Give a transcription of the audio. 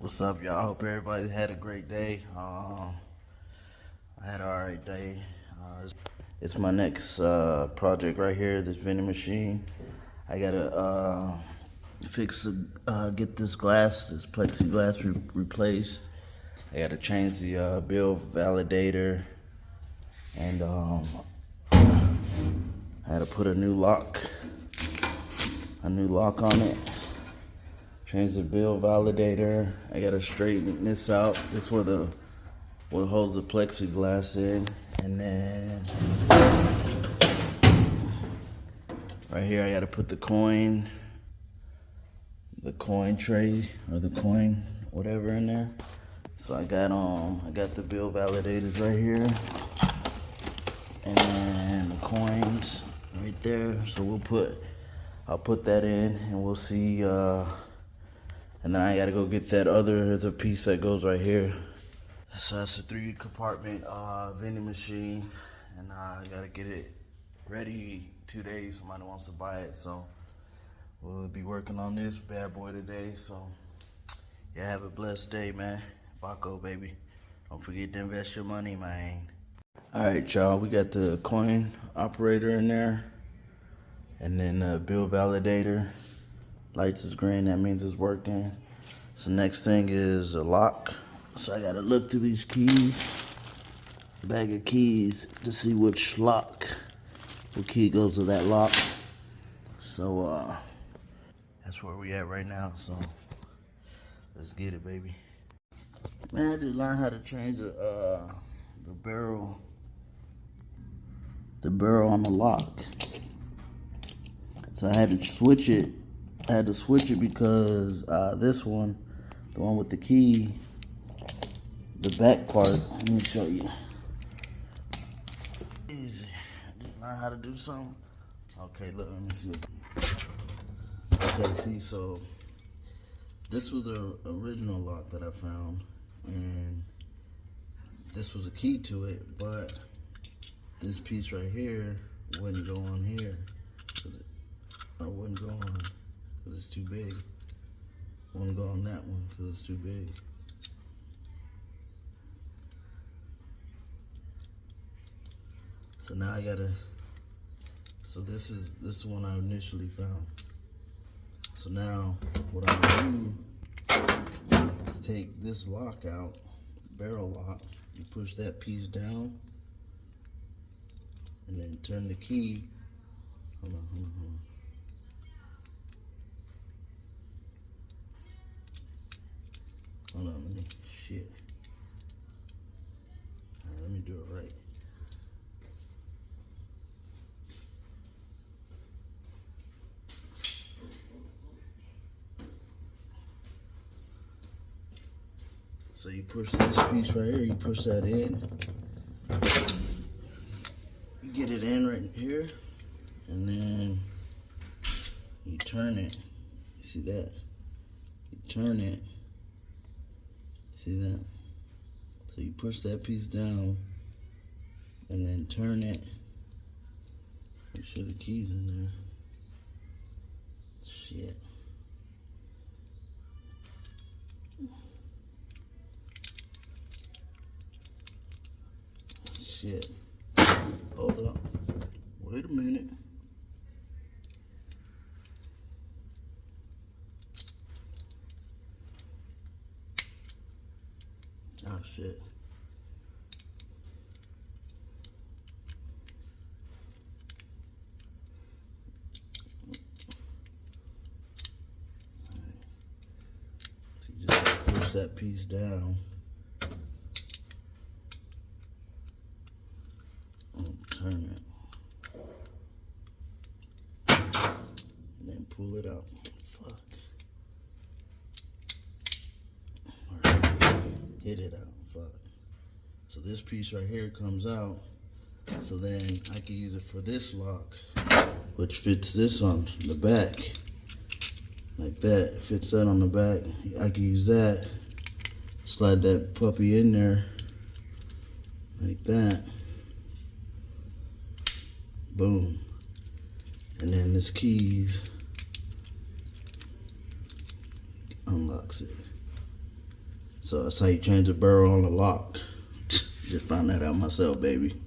What's up, y'all? Hope everybody had a great day. I had an alright day. It's my next project right here, this vending machine. I gotta get this glass, this plexiglass replaced. I gotta change the bill validator, and I had to put a new lock on it. Change the bill validator. I gotta straighten this out. This is what holds the plexiglass in, and then right here I gotta put the coin tray or the coin whatever in there. So I got the bill validators right here, and then the coins right there. So I'll put that in, and we'll see. And then I gotta go get that other piece that goes right here. So that's a 3-compartment vending machine, and I gotta get it ready 2 days. Somebody wants to buy it, so we'll be working on this bad boy today. So yeah, have a blessed day, man. Vaco, baby. Don't forget to invest your money, man. All right, y'all. We got the coin operator in there, and then the bill validator. Lights is green, that means it's working. So next thing is a lock. So I gotta look through these keys, bag of keys, to see what key goes to that lock. So that's where we at right now. So let's get it, baby. Man, I just learned how to change the barrel on the lock. So I had to switch it. Because this one, the one with the key, the back part, let me show you. Easy. I just learned how to do something. Okay, look, let me see. Okay, see, so this was the original lock that I found, and this was a key to it, but this piece right here wouldn't go on here. Or wouldn't go on. It's too big. I want to go on that one because it's too big. So now I gotta. So this is the one I initially found. So now what I'm gonna do is take this lock out, barrel lock. You push that piece down, and then turn the key. Hold on. Hold on, shit. All right, let me do it right. So you push this piece right here, you push that in. You get it in right here, and then you turn it. You see that? You turn it. See that? So you push that piece down and then turn it. Make sure the key's in there. Shit. Shit. Hold up. Wait a minute. Oh shit. So you just gotta push that piece down and turn it. And then pull it out. Fuck. Hit it out, fuck. So this piece right here comes out, so then I can use it for this lock, which fits this on the back, like that. Fits that on the back. I can use that, slide that puppy in there, like that. Boom. And then this keys unlocks it. So that's how you change a barrel on the lock. Just found that out myself, baby.